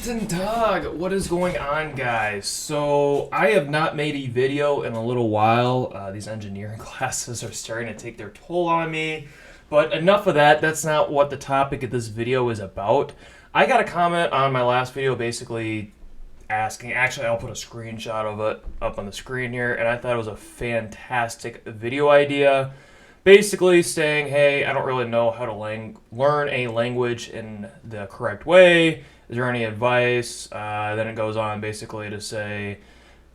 Guten Tag! What is going on, guys? So, I have not made a video in a little while. These engineering classes are starting to take their toll on me. But enough of that. That's not what the topic of this video is about. I got a comment on my last video basically asking, actually, I'll put a screenshot of it up on the screen here, and I thought it was a fantastic video idea. Basically saying, hey, I don't really know how to learn a language in the correct way. Is there any advice? Then it goes on basically to say,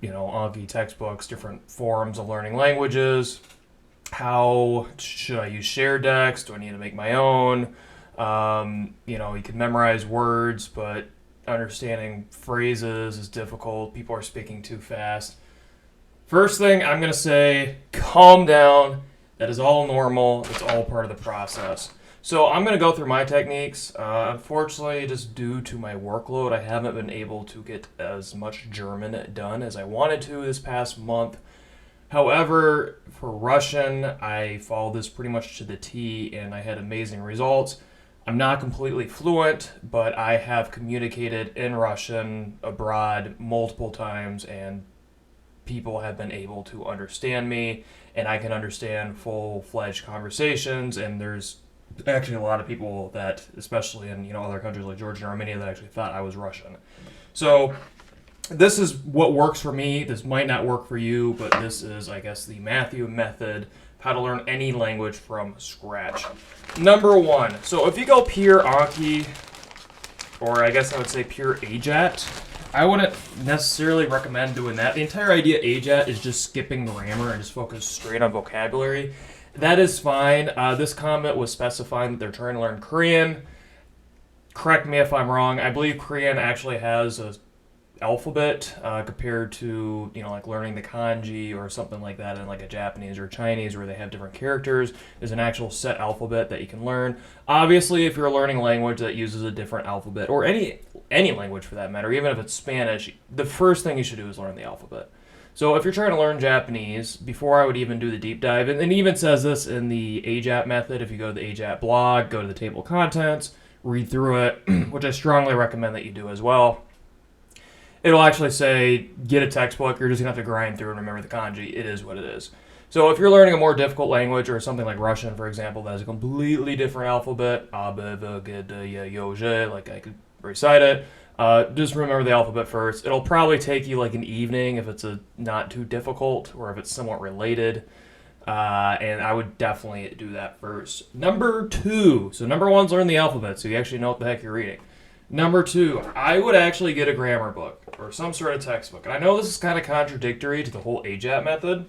Anki textbooks, different forms of learning languages. How should I use shared decks? Do I need to make my own? You can memorize words, but understanding phrases is difficult. People are speaking too fast. First thing I'm going to say, calm down. That is all normal. It's all part of the process. So I'm going to go through my techniques. Unfortunately, just due to my workload, I haven't been able to get as much German done as I wanted to this past month. However, for Russian, I followed this pretty much to the T, and I had amazing results. I'm not completely fluent, but I have communicated in Russian abroad multiple times, and people have been able to understand me, and I can understand full-fledged conversations, and there's actually a lot of people that, especially in other countries like Georgia and Armenia, that actually thought I was Russian. So this is what works for me. This might not work for you, but this is, I guess, the Matthew method, how to learn any language from scratch. Number one, so if you go pure Anki, or I guess I would say pure AJAT, I wouldn't necessarily recommend doing that. The entire idea of AJAT is just skipping grammar and just focus straight on vocabulary. That is fine. This comment was specifying that they're trying to learn Korean. Correct me if I'm wrong. I believe Korean actually has a alphabet compared to like learning the kanji or something like that in like a Japanese or Chinese where they have different characters. There's an actual set alphabet that you can learn. Obviously, if you're learning a language that uses a different alphabet, or any language for that matter, even if it's Spanish, the first thing you should do is learn the alphabet. So if you're trying to learn Japanese, before I would even do the deep dive, and it even says this in the AJAT method, if you go to the AJAT blog, go to the table of contents, read through it, which I strongly recommend that you do as well. It'll actually say, get a textbook, you're just going to have to grind through and remember the kanji. It is what it is. So if you're learning a more difficult language, or something like Russian, for example, that has a completely different alphabet, like I could recite it, just remember the alphabet first. It'll probably take you like an evening if it's not too difficult, or if it's somewhat related. And I would definitely do that first. Number two. So number one's learn the alphabet, so you actually know what the heck you're reading. Number two, I would actually get a grammar book or some sort of textbook. And I know this is kind of contradictory to the whole AJAT method,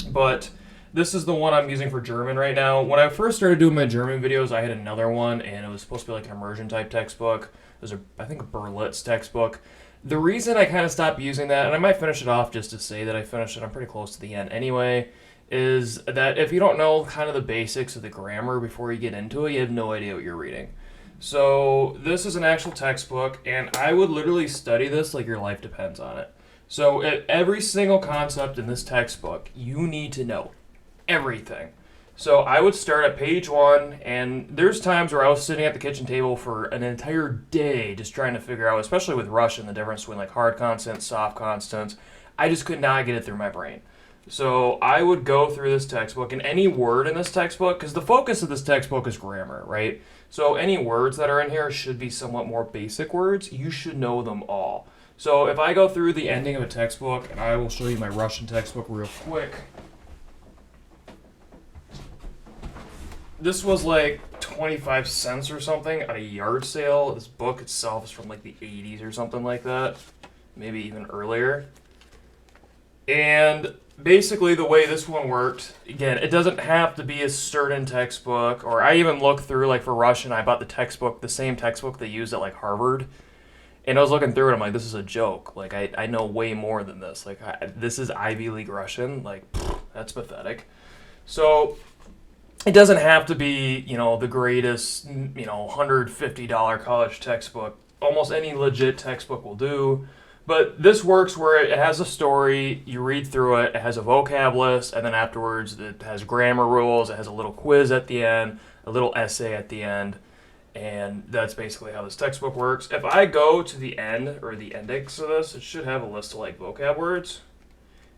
but this is the one I'm using for German right now. When I first started doing my German videos, I had another one, and it was supposed to be like an immersion type textbook. It was, I think, a Berlitz textbook. The reason I kind of stopped using that, and I might finish it off just to say that I finished it, I'm pretty close to the end anyway, is that if you don't know kind of the basics of the grammar before you get into it, you have no idea what you're reading. So this is an actual textbook, and I would literally study this like your life depends on it. So every single concept in this textbook, you need to know everything. So I would start at page one, and there's times where I was sitting at the kitchen table for an entire day just trying to figure out, especially with Russian, the difference between like hard consonants, soft consonants. I just could not get it through my brain. So I would go through this textbook, and any word in this textbook, because the focus of this textbook is grammar, right? So any words that are in here should be somewhat more basic words. You should know them all. So if I go through the ending of a textbook, and I will show you my Russian textbook real quick. This was like 25 cents or something at a yard sale. This book itself is from like the 80s or something like that, maybe even earlier. And basically the way this one worked, again, it doesn't have to be a certain textbook, or I even looked through, like for Russian, I bought the same textbook they used at like Harvard, and I was looking through it, I'm like, this is a joke. Like, I know way more than this. Like, this is Ivy League Russian. Like, that's pathetic. So it doesn't have to be, the greatest, $150 college textbook. Almost any legit textbook will do. But this works where it has a story, you read through it, it has a vocab list, and then afterwards it has grammar rules, it has a little quiz at the end, a little essay at the end. And that's basically how this textbook works. If I go to the end or the index of this, it should have a list of like vocab words.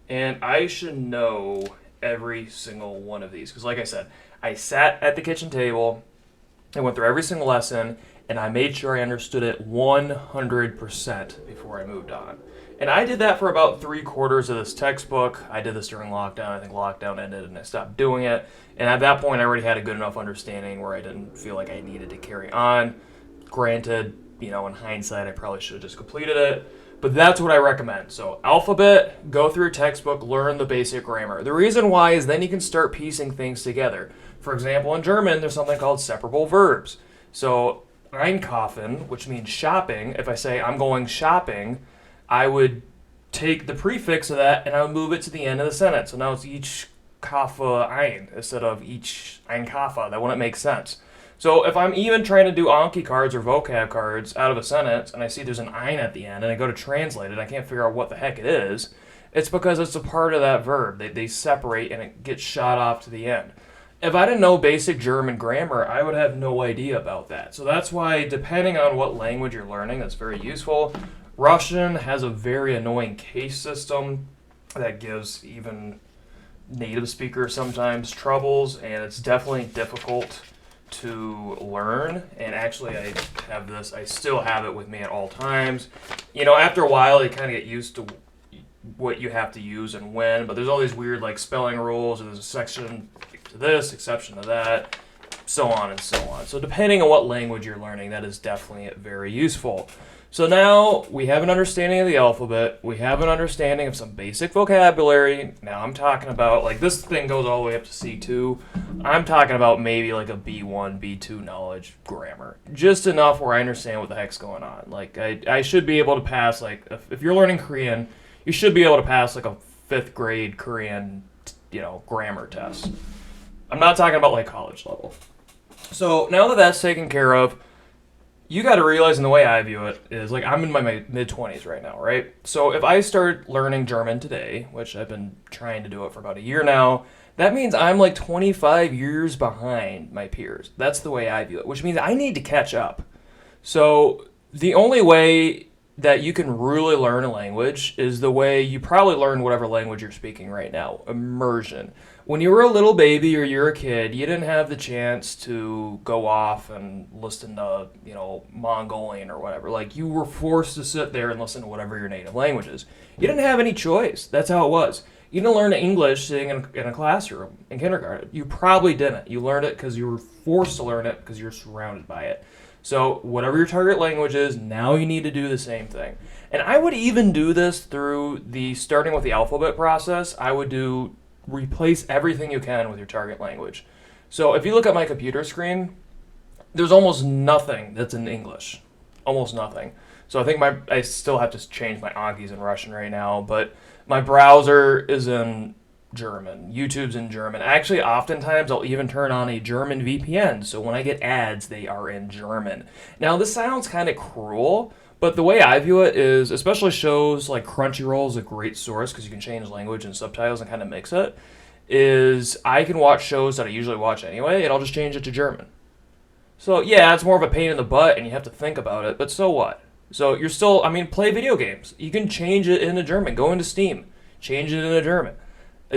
And I should know every single one of these. Because like I said, I sat at the kitchen table, I went through every single lesson, and I made sure I understood it 100% before I moved on. And I did that for about 3/4 of this textbook. I did this during lockdown. I think lockdown ended and I stopped doing it. And at that point, I already had a good enough understanding where I didn't feel like I needed to carry on. Granted, in hindsight, I probably should have just completed it. But that's what I recommend. So alphabet, go through your textbook, learn the basic grammar. The reason why is then you can start piecing things together. For example, in German, there's something called separable verbs. So einkaufen, which means shopping, if I say I'm going shopping, I would take the prefix of that and I would move it to the end of the sentence. So now it's each Kafe ein instead of each einkaufe. That wouldn't make sense. So if I'm even trying to do Anki cards or vocab cards out of a sentence and I see there's an ein at the end and I go to translate it, I can't figure out what the heck it is, it's because it's a part of that verb. They separate and it gets shot off to the end. If I didn't know basic German grammar, I would have no idea about that. So that's why, depending on what language you're learning, that's very useful. Russian has a very annoying case system that gives even native speakers sometimes troubles, and it's definitely difficult to learn. And actually, I still have it with me at all times. After a while, you kind of get used to what you have to use and when, but there's all these weird like spelling rules, or there's a section to this, exception to that, so on and so on. So depending on what language you're learning, that is definitely very useful. So now we have an understanding of the alphabet, we have an understanding of some basic vocabulary. Now I'm talking about, like, this thing goes all the way up to C2. I'm talking about maybe like a B1, B2 knowledge grammar. Just enough where I understand what the heck's going on. Like, I should be able to pass, like, if you're learning Korean, you should be able to pass like a 5th grade Korean, grammar test. I'm not talking about like college level. So now that that's taken care of, you got to realize, and the way I view it is, like, I'm in my mid-20s right now, right? So if I start learning German today, which I've been trying to do it for about a year now, that means I'm like 25 years behind my peers. That's the way I view it, which means I need to catch up. So the only way that you can really learn a language is the way you probably learn whatever language you're speaking right now, immersion. When you were a little baby or you're a kid, you didn't have the chance to go off and listen to, Mongolian or whatever. Like, you were forced to sit there and listen to whatever your native language is. You didn't have any choice. That's how it was. You didn't learn English sitting in a classroom in kindergarten. You probably didn't. You learned it because you were forced to learn it because you're surrounded by it. So whatever your target language is, now you need to do the same thing. And I would even do this through starting with the alphabet process. I would replace everything you can with your target language. So if you look at my computer screen, there's almost nothing that's in English. Almost nothing. So I think I still have to change my Anki's in Russian right now, but my browser is in German. YouTube's in German. Actually, oftentimes I'll even turn on a German VPN, so when I get ads, they are in German. Now, this sounds kind of cruel, but the way I view it is, especially shows like Crunchyroll is a great source because you can change language and subtitles and kind of mix it, is I can watch shows that I usually watch anyway, and I'll just change it to German. So yeah, it's more of a pain in the butt and you have to think about it, but so what? So you're still, play video games. You can change it into German. Go into Steam. Change it into German.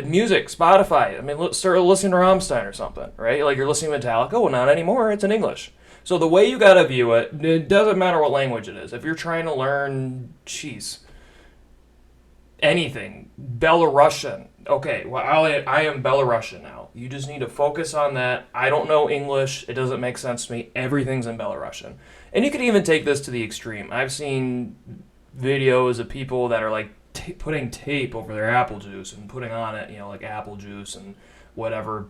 Music, Spotify. Start listening to Rammstein or something, right? Like, you're listening to Metallica. Well, not anymore. It's in English. So the way you gotta view it, it doesn't matter what language it is. If you're trying to learn, anything, Belarusian. Okay, well, I am Belarusian now. You just need to focus on that. I don't know English. It doesn't make sense to me. Everything's in Belarusian. And you could even take this to the extreme. I've seen videos of people that are like putting tape over their apple juice and putting on it, like apple juice and whatever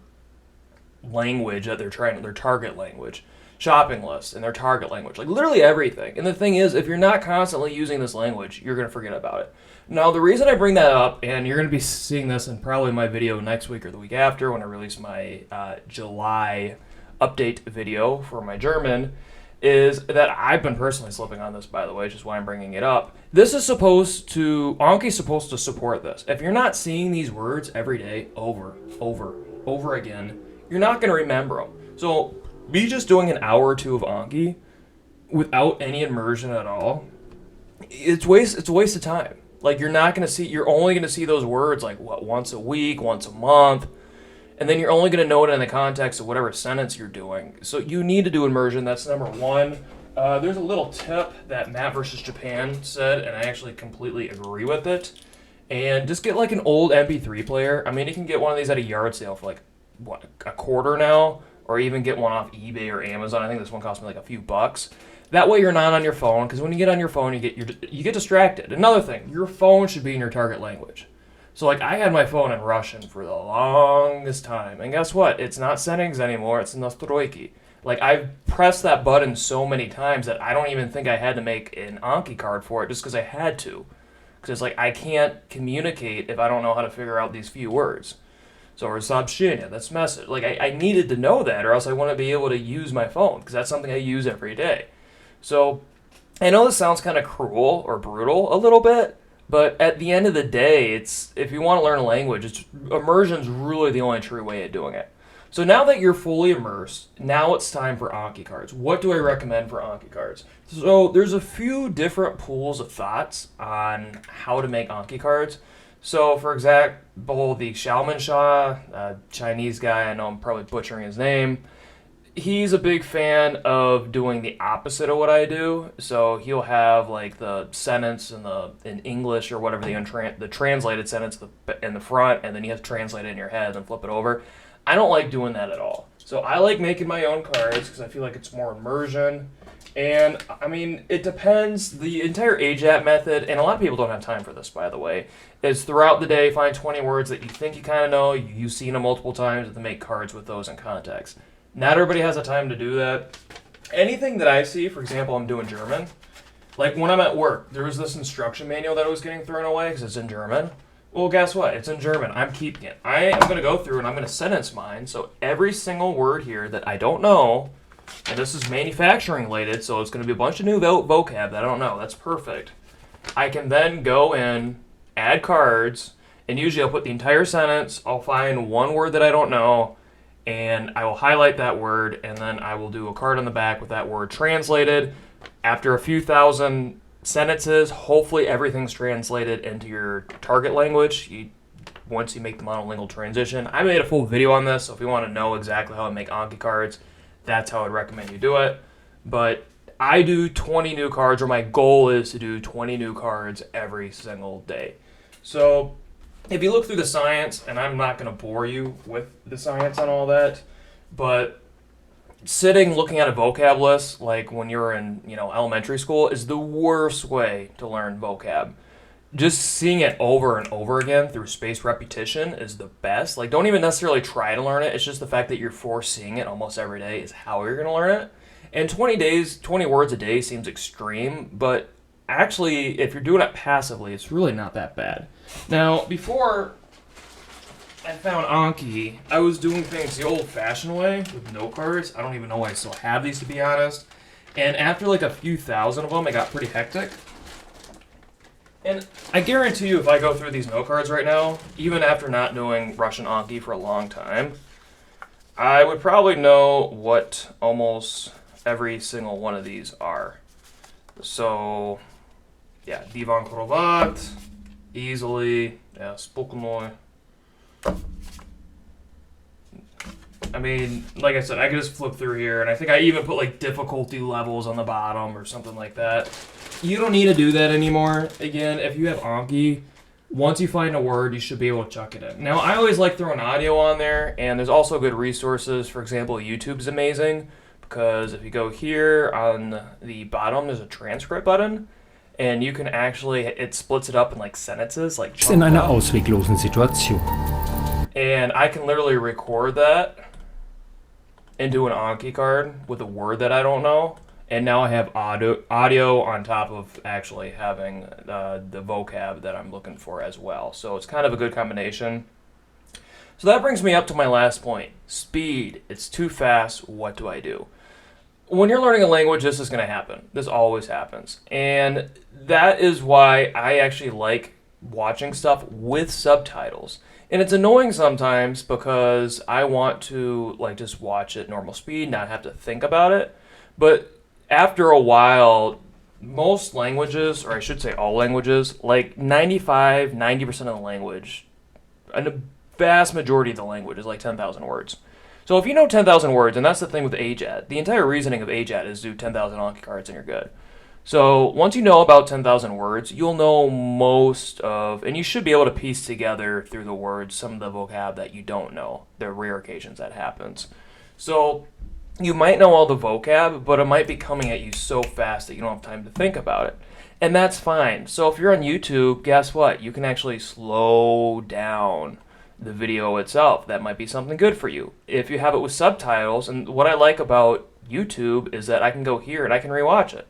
language that their target language, shopping lists and their target language, like literally everything. And the thing is, if you're not constantly using this language, you're going to forget about it. Now, the reason I bring that up, and you're going to be seeing this in probably my video next week or the week after when I release my July update video for my German, is that I've been personally slipping on this, by the way, which is why I'm bringing it up. Anki's supposed to support this. If you're not seeing these words every day over again, you're not going to remember them. So me just doing an hour or two of Anki without any immersion at all, it's a waste of time. Like you're only gonna see those words like once a week, once a month, and then you're only gonna know it in the context of whatever sentence you're doing. So you need to do immersion. That's number one. There's a little tip that Matt versus Japan said, and I actually completely agree with it. And just get like an old MP3 player. I mean, you can get one of these at a yard sale for like a quarter now, or even get one off eBay or Amazon. I think this one cost me like a few bucks. That way you're not on your phone, because when you get on your phone, you get distracted. Another thing, your phone should be in your target language. So like I had my phone in Russian for the longest time, and guess what? It's not settings anymore. It's nastroiki. Like I've pressed that button so many times that I don't even think I had to make an Anki card for it, just because I had to. Because it's like I can't communicate if I don't know how to figure out these few words. So, or soобщение, that's message. Like I needed to know that, or else I wouldn't be able to use my phone, because that's something I use every day. So, I know this sounds kind of cruel or brutal a little bit, but at the end of the day, if you want to learn a language, immersion's really the only true way of doing it. So now that you're fully immersed, now it's time for Anki cards. What do I recommend for Anki cards? So there's a few different pools of thoughts on how to make Anki cards. So for example, the Xiaomen Sha, Chinese guy, I know I'm probably butchering his name, he's a big fan of doing the opposite of what I do. So he'll have like the sentence in English or whatever, the translated sentence in the front, and then you have to translate it in your head and flip it over. I don't like doing that at all. So I like making my own cards because I feel like it's more immersion. And I mean, it depends. The entire AJAT method, and a lot of people don't have time for this, by the way, is throughout the day find 20 words that you think you kind of know, you've seen them multiple times, and then make cards with those in context. Not everybody has the time to do that. Anything that I see, for example, I'm doing German. Like when I'm at work, there was this instruction manual that was getting thrown away because it's in German. Well, guess what? It's in German. I'm keeping it. I am going to go through and I'm going to sentence mine. So every single word here that I don't know, and this is manufacturing related, so it's going to be a bunch of new vocab that I don't know. That's perfect. I can then go in, add cards, and usually I'll put the entire sentence. I'll find one word that I don't know, and I will highlight that word, and then I will do a card on the back with that word translated. After a few thousand sentences, hopefully everything's translated into your target language once you make the monolingual transition. I made a full video on this, so if you want to know exactly how to make Anki cards, that's how I'd recommend you do it. But I do 20 new cards, or my goal is to do 20 new cards every single day. So if you look through the science, and I'm not going to bore you with the science on all that, but sitting looking at a vocab list like when you're in elementary school is the worst way to learn vocab. Just seeing it over and over again through spaced repetition is the best. Like, don't even necessarily try to learn it. It's just the fact that you're forced seeing it almost every day is how you're going to learn it. And 20 words a day seems extreme, but actually, if you're doing it passively, it's really not that bad. Now, before I found Anki, I was doing things the old-fashioned way with no cards. I don't even know why I still have these, to be honest. And after like a few thousand of them, it got pretty hectic. And I guarantee you, if I go through these no cards right now, even after not doing Russian Anki for a long time, I would probably know what almost every single one of these are. So, yeah, Divan Krovat, easily, yeah, Spokojnoy. I mean, like I said, I could just flip through here, and I think I even put like difficulty levels on the bottom or something like that. You don't need to do that anymore. Again, if you have Anki, once you find a word, you should be able to chuck it in. Now, I always like throwing audio on there, and there's also good resources. For example, YouTube's amazing, because if you go here on the bottom, there's a transcript button, and you can actually, it splits it up in like sentences, like chunks. In einer ausweglosen Situation. And I can literally record that and do an Anki card with a word that I don't know. And now I have audio on top of actually having the vocab that I'm looking for as well. So it's kind of a good combination. So that brings me up to my last point. Speed. It's too fast. What do I do? When you're learning a language, this is going to happen. This always happens. And that is why I actually like watching stuff with subtitles. And it's annoying sometimes because I want to like just watch it normal speed, not have to think about it. But after a while, most languages, or I should say all languages, like 95, 90% of the language, and a vast majority of the language is like 10,000 words. So if you know 10,000 words, and that's the thing with AJAT, the entire reasoning of AJAT is do 10,000 Anki cards and you're good. So once you know about 10,000 words, you'll know most of, and you should be able to piece together through the words some of the vocab that you don't know. There are rare occasions that happens. So you might know all the vocab, but it might be coming at you so fast that you don't have time to think about it. And that's fine. So if you're on YouTube, guess what? You can actually slow down the video itself. That might be something good for you. If you have it with subtitles, and what I like about YouTube is that I can go here and I can rewatch it.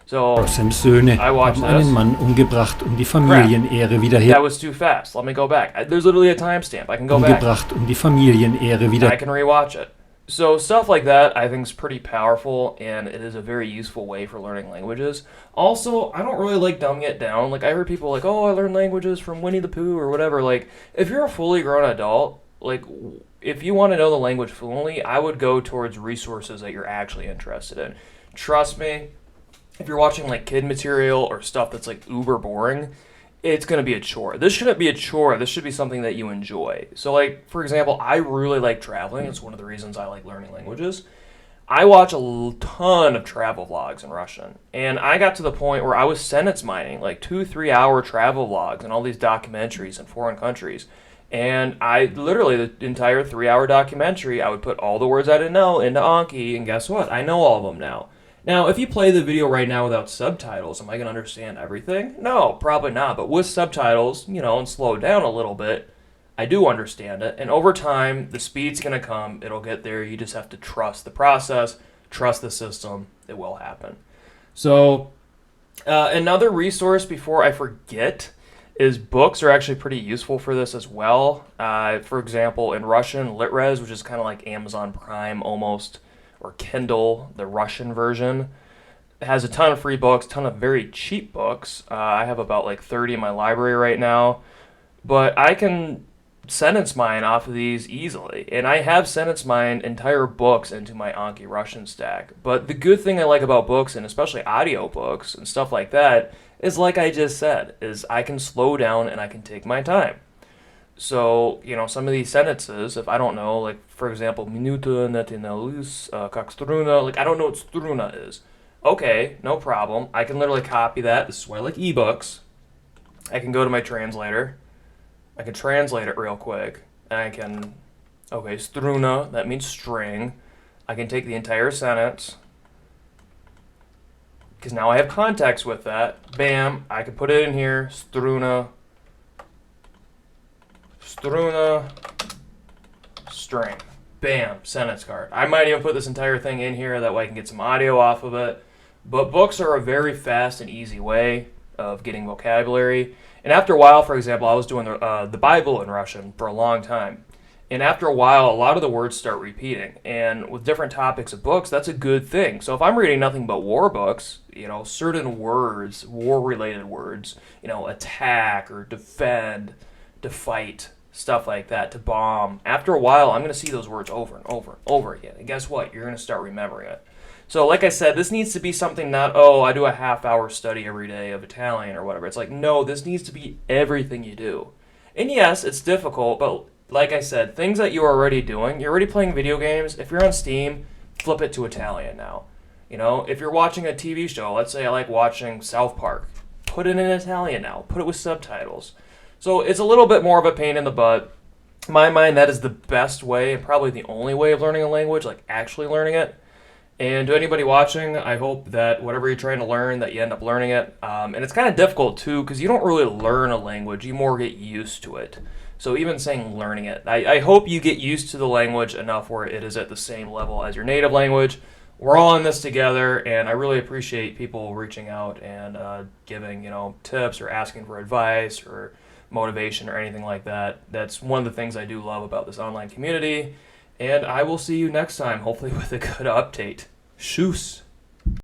So Rossams Söhne I watched haben einen this. Mann umgebracht, die Familienehre That was too fast. Let me go back. There's literally a timestamp. I can go back. die Familienehre I can rewatch it. So stuff like that I think is pretty powerful, and it is a very useful way for learning languages. Also, I don't really like dumbing it down. Like I heard people like, "Oh, I learned languages from Winnie the Pooh or whatever." Like if you're a fully grown adult, like if you want to know the language fluently, I would go towards resources that you're actually interested in. Trust me, if you're watching like kid material or stuff that's like uber boring, it's going to be a chore. This shouldn't be a chore. This should be something that you enjoy. So like, for example, I really like traveling. It's one of the reasons I like learning languages. I watch a ton of travel vlogs in Russian. And I got to the point where I was sentence mining like 2-3 hour travel vlogs and all these documentaries in foreign countries. And I literally, the entire 3 hour documentary, I would put all the words I didn't know into Anki, and guess what? I know all of them now. Now, if you play the video right now without subtitles, am I going to understand everything? No, probably not. But with subtitles, and slow it down a little bit, I do understand it. And over time, the speed's going to come. It'll get there. You just have to trust the process, trust the system. It will happen. So, another resource before I forget is books are actually pretty useful for this as well. For example, in Russian, Litrez, which is kind of like Amazon Prime almost, or Kindle, the Russian version. It has a ton of free books, ton of very cheap books. I have about like 30 in my library right now. But I can sentence mine off of these easily. And I have sentence mined entire books into my Anki Russian stack. But the good thing I like about books, and especially audio books and stuff like that, is like I just said, is I can slow down and I can take my time. So, some of these sentences, if I don't know, like, for example, minuta natinalus, как struna, like, I don't know what struna is. Okay, no problem. I can literally copy that. This is why I like ebooks. I can go to my translator. I can translate it real quick. And I can, okay, struna, that means string. I can take the entire sentence, because now I have context with that. Bam, I can put it in here, struna, string. Bam, sentence card. I might even put this entire thing in here, that way I can get some audio off of it. But books are a very fast and easy way of getting vocabulary. And after a while, for example, I was doing the Bible in Russian for a long time. And after a while, a lot of the words start repeating. And with different topics of books, that's a good thing. So if I'm reading nothing but war books, certain words, war-related words, attack or defend, to fight, stuff like that, to bomb. After a while, I'm going to see those words over and over and over again. And guess what? You're going to start remembering it. So like I said, this needs to be something not, I do a half-hour study every day of Italian or whatever. It's like, no, this needs to be everything you do. And yes, it's difficult, but like I said, things that you're already doing, you're already playing video games. If you're on Steam, flip it to Italian now. If you're watching a TV show, let's say I like watching South Park, put it in Italian now. Put it with subtitles. So it's a little bit more of a pain in the butt. In my mind, that is the best way and probably the only way of learning a language, like actually learning it. And to anybody watching, I hope that whatever you're trying to learn, that you end up learning it. And it's kind of difficult too, because you don't really learn a language, you more get used to it. So even saying learning it, I hope you get used to the language enough where it is at the same level as your native language. We're all in this together, and I really appreciate people reaching out and giving tips or asking for advice or motivation or anything like that. That's one of the things I do love about this online community. And I will see you next time, hopefully with a good update. Tschüss.